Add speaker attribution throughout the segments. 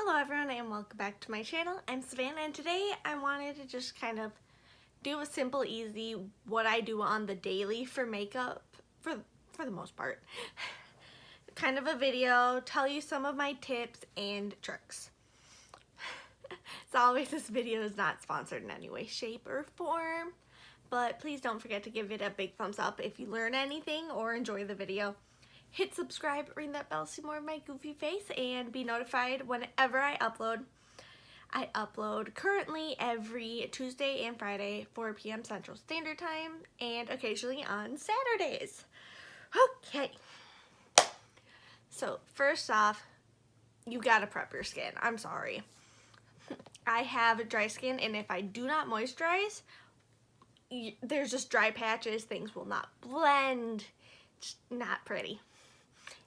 Speaker 1: Hello everyone and welcome back to my channel. I'm Savannah and today I wanted to just kind of do a simple, easy, what I do on the daily for makeup, for the most part. Kind of a video, tell you some of my tips and tricks. As always, this video is not sponsored in any way, shape, or form, but please don't forget to give it a big thumbs up if you learn anything or enjoy the video. Hit subscribe, ring that bell, see more of my goofy face, and be notified whenever I upload. I upload currently every Tuesday and Friday, 4 p.m. Central Standard Time, and occasionally on Saturdays. Okay. So first off, you gotta prep your skin. I'm sorry. I have dry skin, and if I do not moisturize, there's just dry patches. Things will not blend. It's not pretty.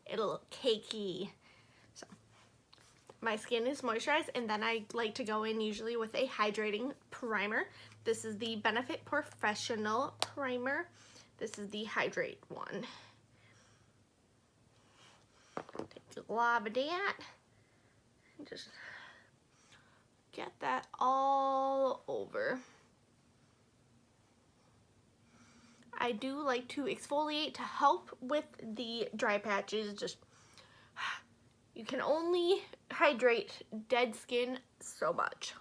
Speaker 1: It'll look cakey. So my skin is moisturized, and then I like to go in usually with a hydrating primer. This is the Benefit Porefessional primer. This is the Hydrate one. Take a glob of that and just get that all over. I do like to exfoliate to help with the dry patches. Just, you can only hydrate dead skin so much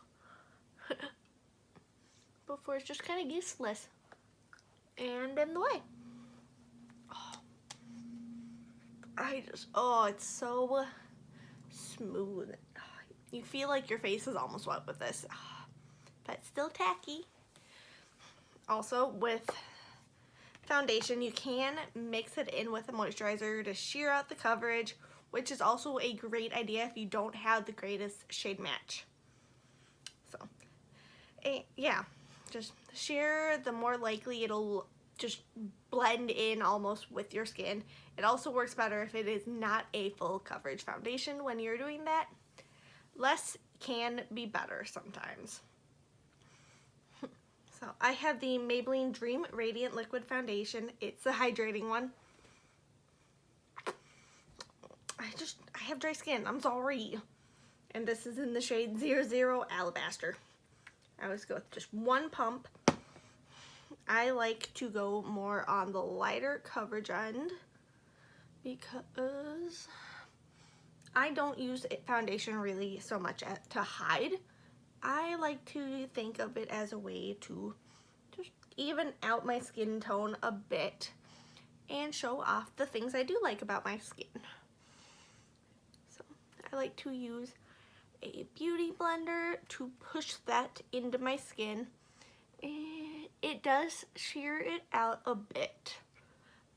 Speaker 1: before it's just kind of useless and in the way. It's so smooth. You feel like your face is almost wet with this, but it's still tacky. Also, with foundation, you can mix it in with a moisturizer to sheer out the coverage, which is also a great idea if you don't have the greatest shade match. So, yeah, just sheer, the more likely it'll just blend in almost with your skin. It also works better if it is not a full coverage foundation when you're doing that. Less can be better sometimes. So I have the Maybelline Dream Radiant Liquid Foundation. It's the hydrating one. I have dry skin. I'm sorry. And this is in the shade 00 Alabaster. I always go with just one pump. I like to go more on the lighter coverage end because I don't use foundation really so much to hide. I like to think of it as a way to just even out my skin tone a bit and show off the things I do like about my skin. So I like to use a beauty blender to push that into my skin. And it does sheer it out a bit,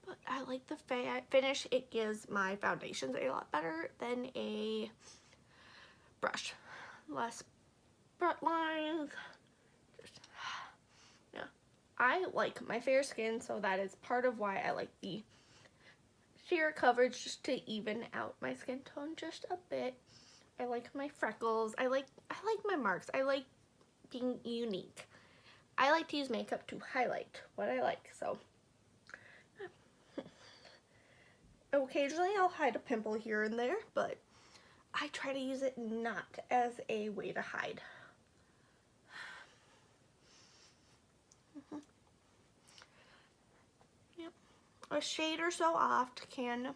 Speaker 1: but I like the finish. It gives my foundations a lot better than a brush. Less front lines. Yeah, I like my fair skin, so that is part of why I like the sheer coverage, just to even out my skin tone just a bit. I like my freckles. I like my marks. I like being unique. I like to use makeup to highlight what I like, so occasionally I'll hide a pimple here and there, but I try to use it not as a way to hide. Yep. A shade or so off can,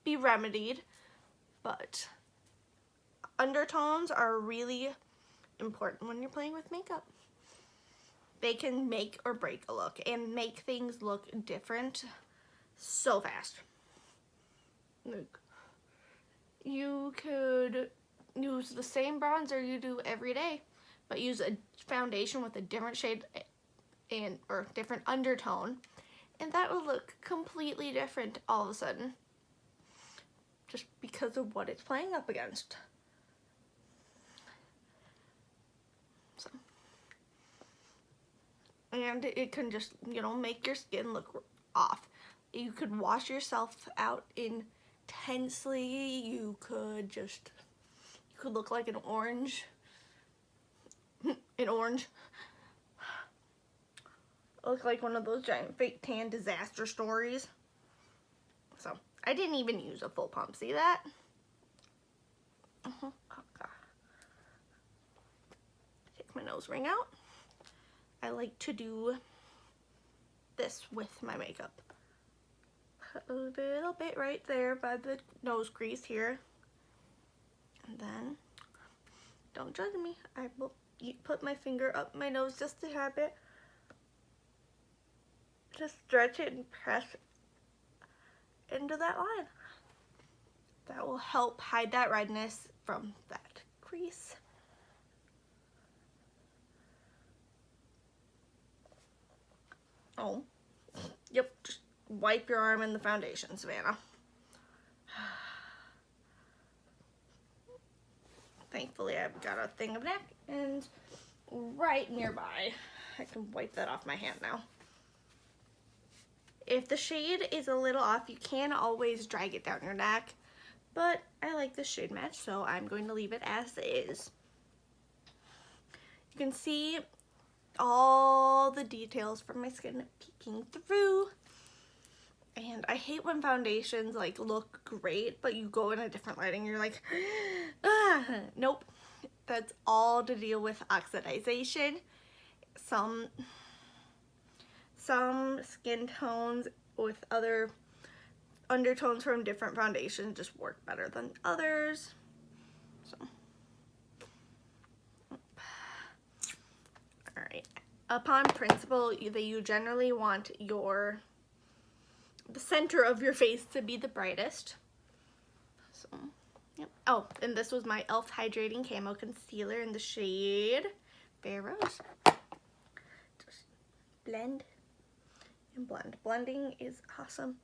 Speaker 1: be remedied, but undertones are really important when you're playing with makeup. They can make or break a look and make things look different so fast. Like, you could use the same bronzer you do every day, but use a foundation with a different shade or different undertone, and that will look completely different all of a sudden, just because of what it's playing up against. So, and it can just, make your skin look off. You could wash yourself out intensely. You could look like an orange. Look like one of those giant fake tan disaster stories. So I didn't even use a full pump. See that? nose ring out. I like to do this with my makeup. Put a little bit right there by the nose crease here. And then, don't judge me, I will put my finger up my nose just a habit. Just stretch it and press into that line. That will help hide that redness from that crease. Oh, yep, just wipe your arm in the foundation, Savannah. Thankfully, I've got a thing of napkins right nearby. I can wipe that off my hand now. If the shade is a little off, you can always drag it down your neck, but I like the shade match, so I'm going to leave it as is. You can see all the details from my skin peeking through. And I hate when foundations like look great, but you go in a different lighting, you're like, ah, nope. That's all to deal with oxidization. Some skin tones with other undertones from different foundations just work better than others. So, all right. Upon principle, you generally want the center of your face to be the brightest. So, yep. Oh, and this was my e.l.f. Hydrating Camo Concealer in the shade Fair Rose. Just blend and blend. Blending is awesome.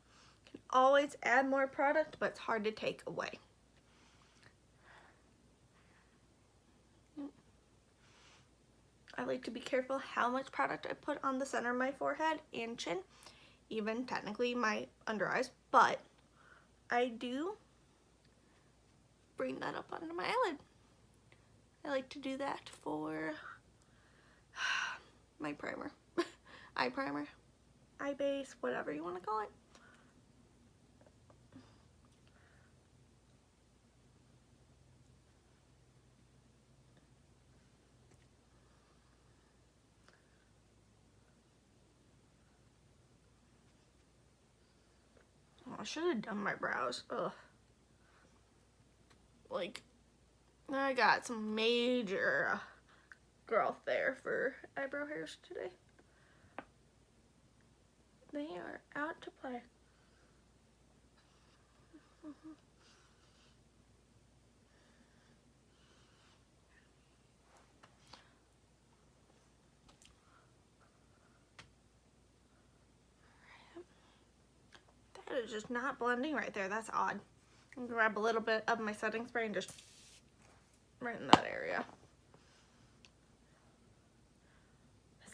Speaker 1: You can always add more product, but it's hard to take away. I like to be careful how much product I put on the center of my forehead and chin, even technically my under eyes, but I do bring that up onto my eyelid. I like to do that for my primer, eye primer, eye base, whatever you want to call it. I should have done my brows. Ugh. Like, I got some major growth there for eyebrow hairs today. They are out to play. That is just not blending right there. That's odd. I'm gonna grab a little bit of my setting spray and just right in that area.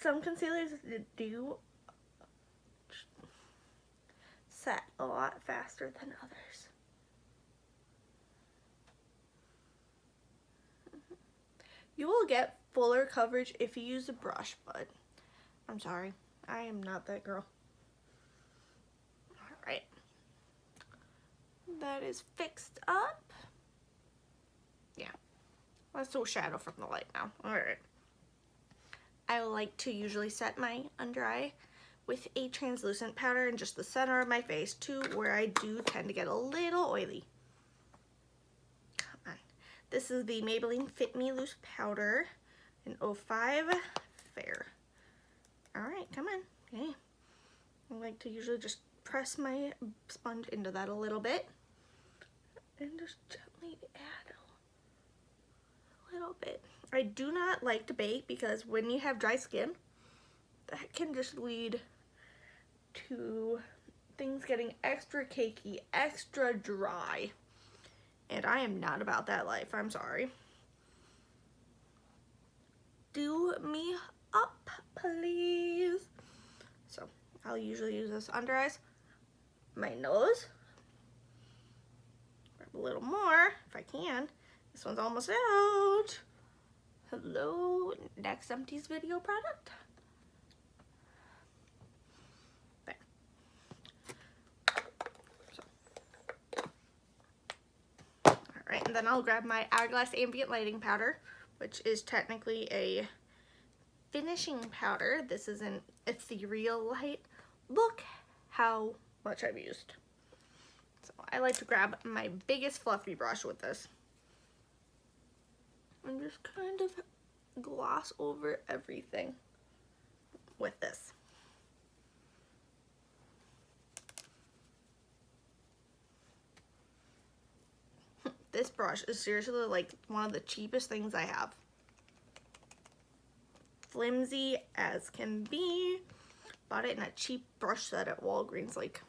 Speaker 1: Some concealers do set a lot faster than others. You will get fuller coverage if you use a brush, but I'm sorry, I am not that girl. Alright. That is fixed up. Yeah. Let's do a shadow from the light now. Alright. I like to usually set my under eye with a translucent powder in just the center of my face too, where I do tend to get a little oily. Come on. This is the Maybelline Fit Me Loose Powder in 05 Fair. Alright, come on. Okay. I like to usually just press my sponge into that a little bit and just gently add a little bit. I do not like to bake because when you have dry skin, that can just lead to things getting extra cakey, extra dry. And I am not about that life, I'm sorry. Do me up, please. So I'll usually use this under eyes, my nose, grab a little more if I can. This one's almost out. Hello, next Empties video product. There. So. Alright, and then I'll grab my Hourglass Ambient Lighting Powder, which is technically a finishing powder. This is an Ethereal light. Look how much I've used. So I like to grab my biggest fluffy brush with this and just kind of gloss over everything with this. This brush is seriously like one of the cheapest things I have. Flimsy as can be. Bought it in a cheap brush set at Walgreens like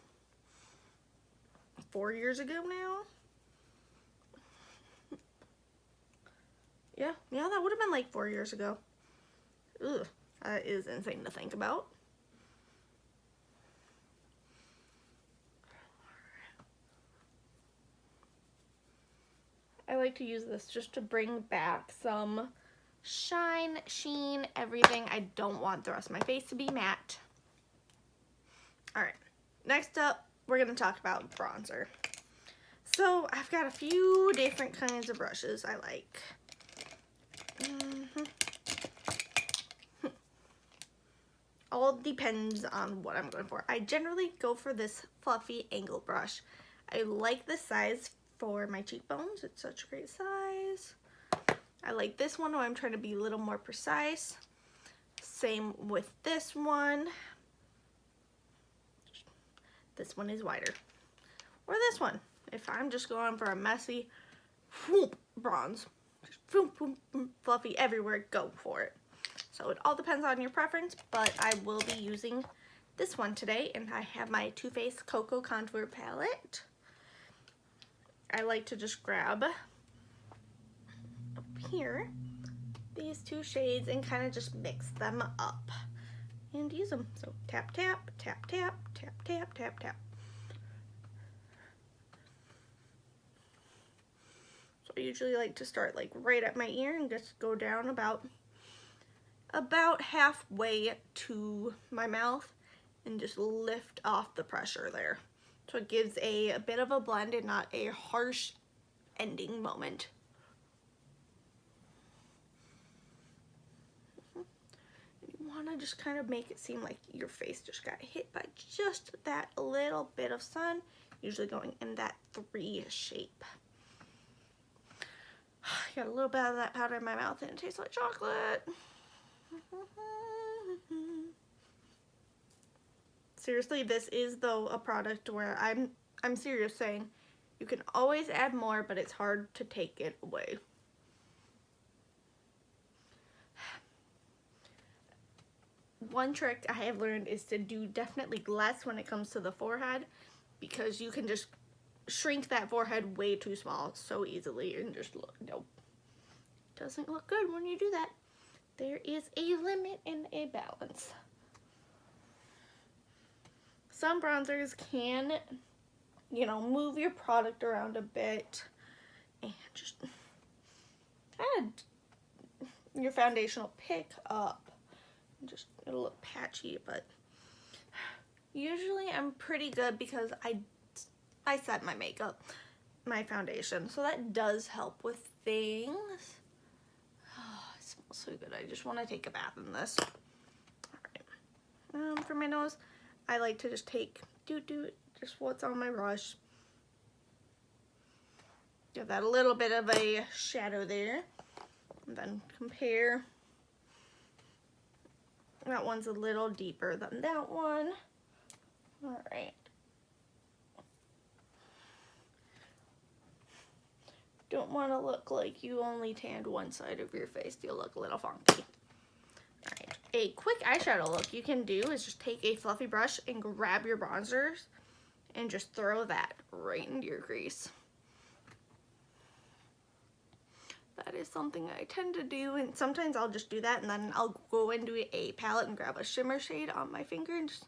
Speaker 1: 4 years ago now. Yeah, that would have been like 4 years ago. Ugh, that is insane to think about. I like to use this just to bring back some shine, sheen, everything. I don't want the rest of my face to be matte. Alright, next up, we're going to talk about bronzer. So, I've got a few different kinds of brushes I like. All depends on what I'm going for. I generally go for this fluffy angle brush. I like this size for my cheekbones. It's such a great size. I like this one when I'm trying to be a little more precise. Same with this one. This one is wider. Or this one, if I'm just going for a messy whoop, bronze. Just boom, boom, boom, fluffy everywhere, go for it. So it all depends on your preference, but I will be using this one today, and I have my Too Faced Cocoa Contour Palette. I like to just grab up here these two shades and kind of just mix them up and use them. So tap, tap, tap, tap, tap, tap, tap, tap. So I usually like to start like right at my ear and just go down about halfway to my mouth and just lift off the pressure there. So it gives a bit of a blend and not a harsh ending moment. You want to just kind of make it seem like your face just got hit by just that little bit of sun, usually going in that 3 shape. Got a little bit of that powder in my mouth and it tastes like chocolate. Seriously, this is though a product where I'm serious saying you can always add more, but it's hard to take it away. One trick I have learned is to do definitely less when it comes to the forehead, because you can just shrink that forehead way too small so easily and just look, nope. Doesn't look good when you do that. There is a limit and a balance. Some bronzers can, you know, move your product around a bit and just add your foundation will pick up. Just it'll look patchy, but usually I'm pretty good because I set my makeup, my foundation, so that does help with things. Oh, it smells so good. I just want to take a bath in this. All right. For my nose, I like to just take just what's on my brush. Give that a little bit of a shadow there, and then compare. That one's a little deeper than that one. All right. Don't want to look like you only tanned one side of your face. You'll look a little funky. All right. A quick eyeshadow look you can do is just take a fluffy brush and grab your bronzers and just throw that right into your crease. That is something I tend to do, and sometimes I'll just do that and then I'll go into a palette and grab a shimmer shade on my finger and just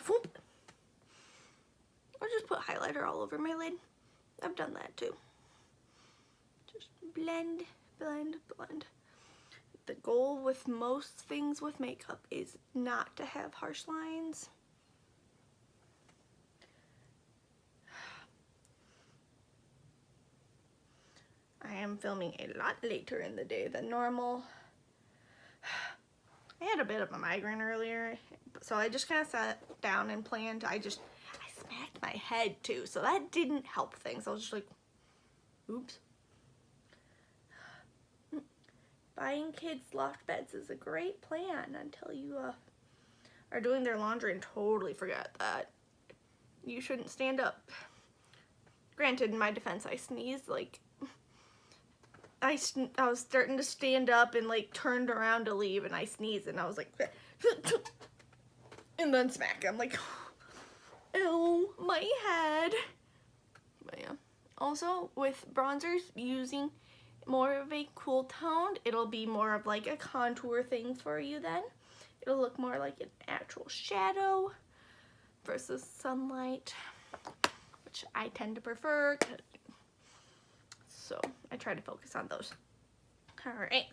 Speaker 1: whoop. Or just put highlighter all over my lid. I've done that too. Just blend, blend, blend. The goal with most things with makeup is not to have harsh lines. I am filming a lot later in the day than normal. I had a bit of a migraine earlier, so I just kind of sat down and planned. I smacked my head too, so that didn't help things. I was just like, oops. Buying kids loft beds is a great plan until you are doing their laundry and totally forget that you shouldn't stand up. Granted, in my defense, I sneezed, like, I was starting to stand up and, like, turned around to leave, and I sneezed, and I was like, and then smack. I'm like, oh, my head. But yeah. Also, with bronzers, using more of a cool tone, it'll be more of like a contour thing for you then. It'll look more like an actual shadow versus sunlight, which I tend to prefer. So I try to focus on those. All right.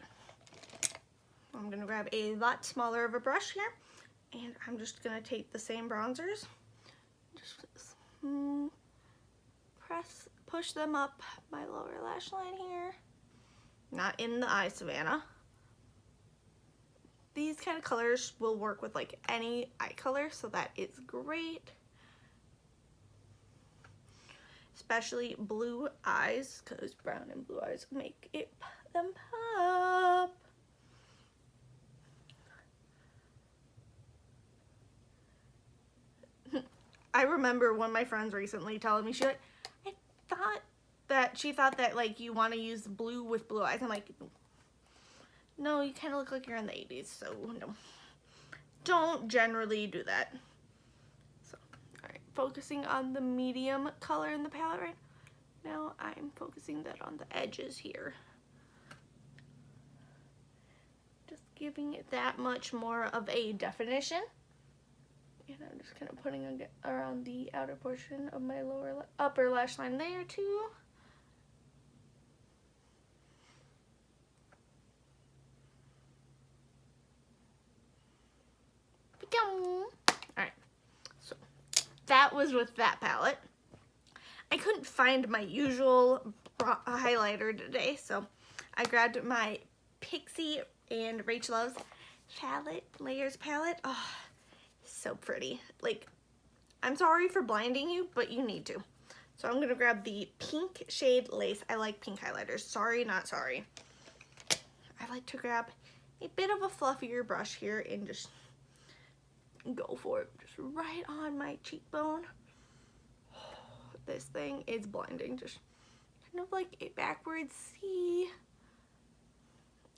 Speaker 1: I'm gonna grab a lot smaller of a brush here, and I'm just gonna take the same bronzers, just push them up my lower lash line here. Not in the eye, Savannah. These kind of colors will work with like any eye color, so that is great. Especially blue eyes, because brown and blue eyes make them pop. I remember one of my friends recently telling me, she thought that like you want to use blue with blue eyes. I'm like, no, you kind of look like you're in the 80s, so no. Don't generally do that. So, alright, focusing on the medium color in the palette right now. I'm focusing that on the edges here. Just giving it that much more of a definition. And I'm just kind of putting it around the outer portion of my upper lash line there too. Alright, so that was with that palette. I couldn't find my usual highlighter today, so I grabbed my Pixi and RachhLoves Layers palette. Oh, so pretty. Like, I'm sorry for blinding you, but you need to. So I'm going to grab the pink shade Lace. I like pink highlighters. Sorry, not sorry. I like to grab a bit of a fluffier brush here and just go for it. Just right on my cheekbone. This thing is blinding. Just kind of like a backwards C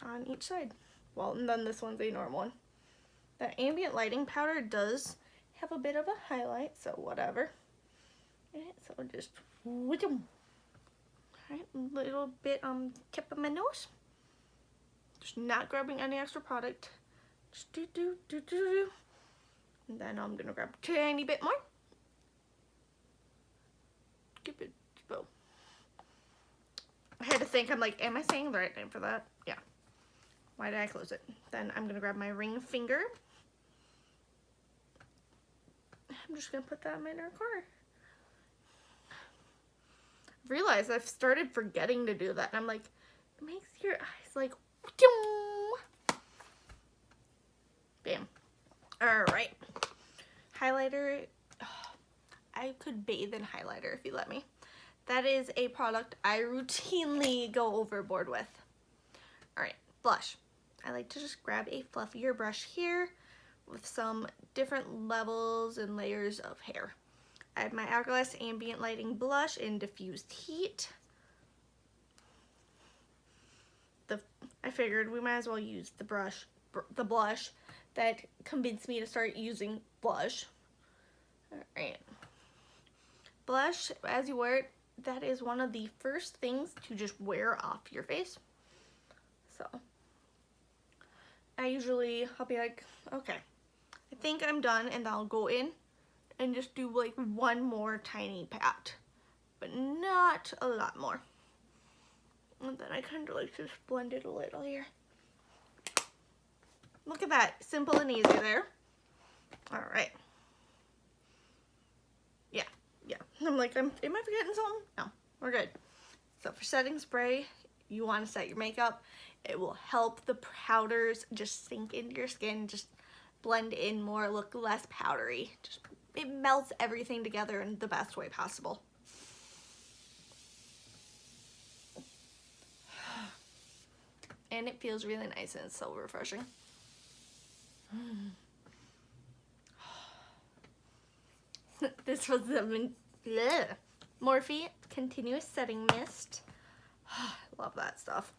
Speaker 1: on each side. Well, and then this one's a normal one. That ambient lighting powder does have a bit of a highlight, so whatever. Alright, so just alright, a little bit on tip of my nose. Just not grabbing any extra product. Just do. And then I'm gonna grab a tiny bit more. Give it go. I had to think, I'm like, am I saying the right name for that? Yeah. Why did I close it? Then I'm gonna grab my ring finger. I'm just gonna put that in my inner corner. I've realized I've started forgetting to do that, and I'm like, it makes your eyes like, bam. Alright. Highlighter. Oh, I could bathe in highlighter if you let me. That is a product I routinely go overboard with. Alright, blush. I like to just grab a fluffier brush here with some different levels and layers of hair. I have my Hourglass Ambient Lighting Blush in Diffused Heat. I figured we might as well use the blush that convinced me to start using blush. Alright. Blush, as you wear it, that is one of the first things to just wear off your face. So, I'll be like, okay, I think I'm done, and I'll go in and just do like one more tiny pat, but not a lot more. And then I kind of like just blend it a little here. Look at that, simple and easy there. All right. Yeah. I'm like, am I forgetting something? No, we're good. So for setting spray, you want to set your makeup. It will help the powders just sink into your skin, just blend in more, look less powdery. Just, it melts everything together in the best way possible. And it feels really nice and it's so refreshing. This was the Morphe Continuous Setting Mist. Love that stuff.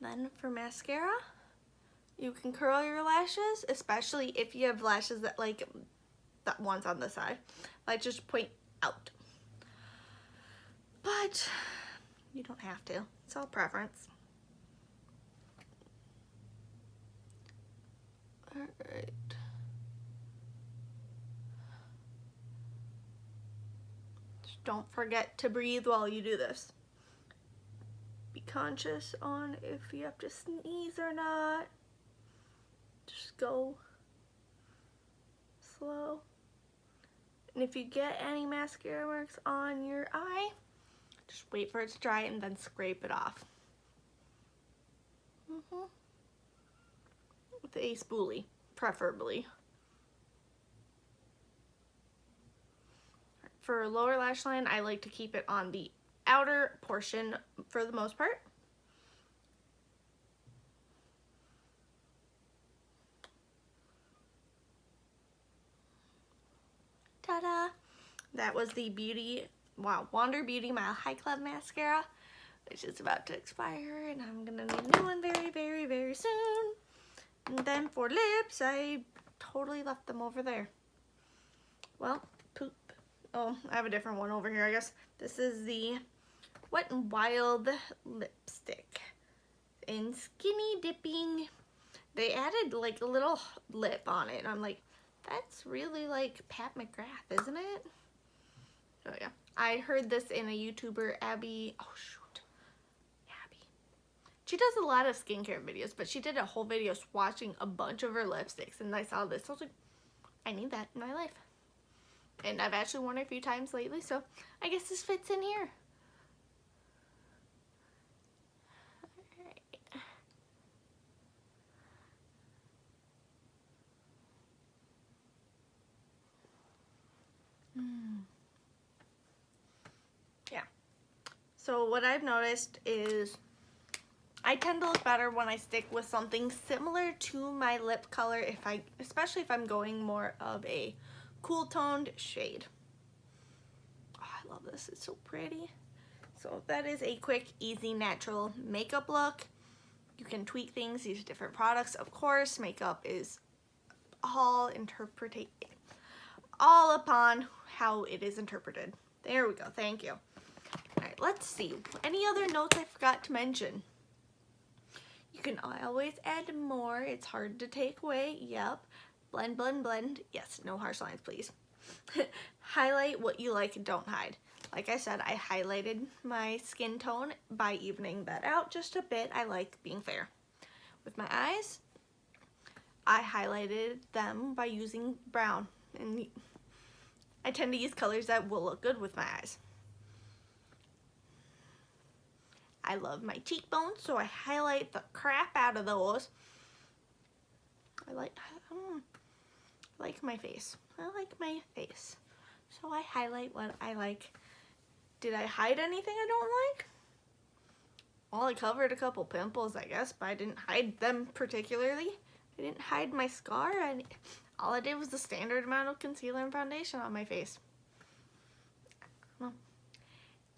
Speaker 1: Then for mascara, you can curl your lashes, especially if you have lashes that like that one's on the side. Like just point out. But you don't have to. It's all preference. Alright. Just don't forget to breathe while you do this. Be conscious on if you have to sneeze or not. Just go slow. And if you get any mascara marks on your eye, just wait for it to dry and then scrape it off. With a spoolie, preferably. For lower lash line, I like to keep it on the outer portion for the most part. Ta-da! That was the Wander Beauty Mile High Club mascara, which is about to expire, and I'm gonna need a new one very, very, very soon. And then for lips, I totally left them over there. Well, poop. Oh, I have a different one over here, I guess. This is the Wet n Wild lipstick in Skinny Dipping. They added like a little lip on it, and I'm like, that's really like Pat McGrath, isn't it? Oh yeah. I heard this in a YouTuber, Abby. Oh shoot. She does a lot of skincare videos, but she did a whole video swatching a bunch of her lipsticks, and I saw this. I was like, I need that in my life. And I've actually worn it a few times lately, so I guess this fits in here. Yeah. So what I've noticed is I tend to look better when I stick with something similar to my lip color, especially if I'm going more of a cool toned shade. Oh, I love this, it's so pretty. So that is a quick, easy, natural makeup look. You can tweak things, use different products. Of course, makeup is all upon how it is interpreted. There we go, thank you. All right, let's see. Any other notes I forgot to mention? You can always add more. It's hard to take away. Yep. Blend, blend, blend. Yes, no harsh lines, please. Highlight what you like and don't hide. Like I said, I highlighted my skin tone by evening that out just a bit. I like being fair. With my eyes, I highlighted them by using brown. And I tend to use colors that will look good with my eyes. I love my cheekbones, so I highlight the crap out of those. I like my face. I like my face. So I highlight what I like. Did I hide anything I don't like? Well, I covered a couple pimples, I guess, but I didn't hide them particularly. I didn't hide my scar. All I did was the standard amount of concealer and foundation on my face. Well,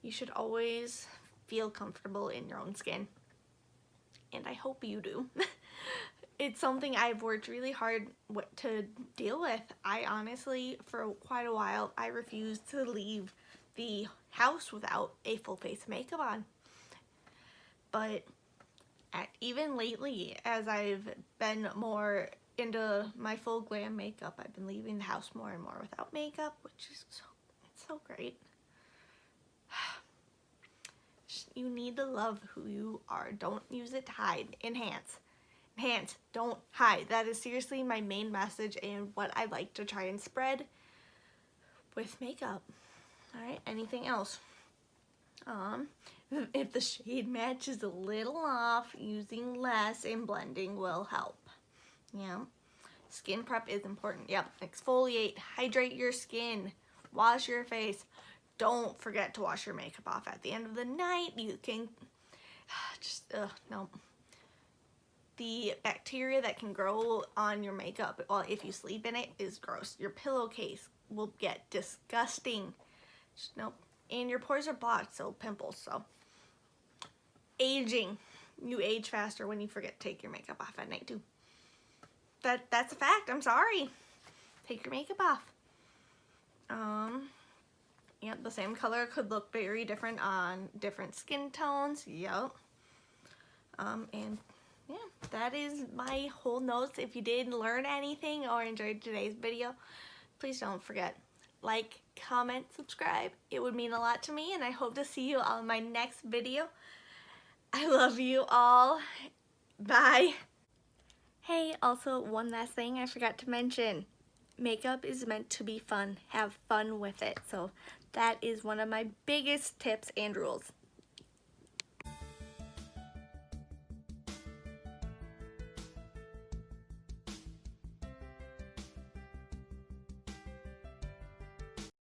Speaker 1: you should always feel comfortable in your own skin, and I hope you do. It's something I've worked really hard to deal with. I honestly, for quite a while, I refused to leave the house without a full face of makeup on. But even lately, as I've been more into my full glam makeup, I've been leaving the house more and more without makeup, which is so great. You need to love who you are. Don't use it to hide. Enhance. Enhance. Don't hide. That is seriously my main message and what I like to try and spread with makeup. Alright, anything else? if the shade match is a little off, using less and blending will help. Yeah. Skin prep is important. Yep. Exfoliate, hydrate your skin, wash your face. Don't forget to wash your makeup off at the end of the night. You can just, no. The bacteria that can grow on your makeup, well, if you sleep in it, is gross. Your pillowcase will get disgusting. Just, nope. And your pores are blocked, so pimples. So, aging. You age faster when you forget to take your makeup off at night, too. That's a fact. I'm sorry. Take your makeup off. Yep, the same color could look very different on different skin tones. Yep. And yeah, that is my whole notes. If you did learn anything or enjoyed today's video, please don't forget, like, comment, subscribe. It would mean a lot to me, and I hope to see you on my next video. I love you all. Bye. Hey, also one last thing I forgot to mention. Makeup is meant to be fun. Have fun with it. So that is one of my biggest tips and rules.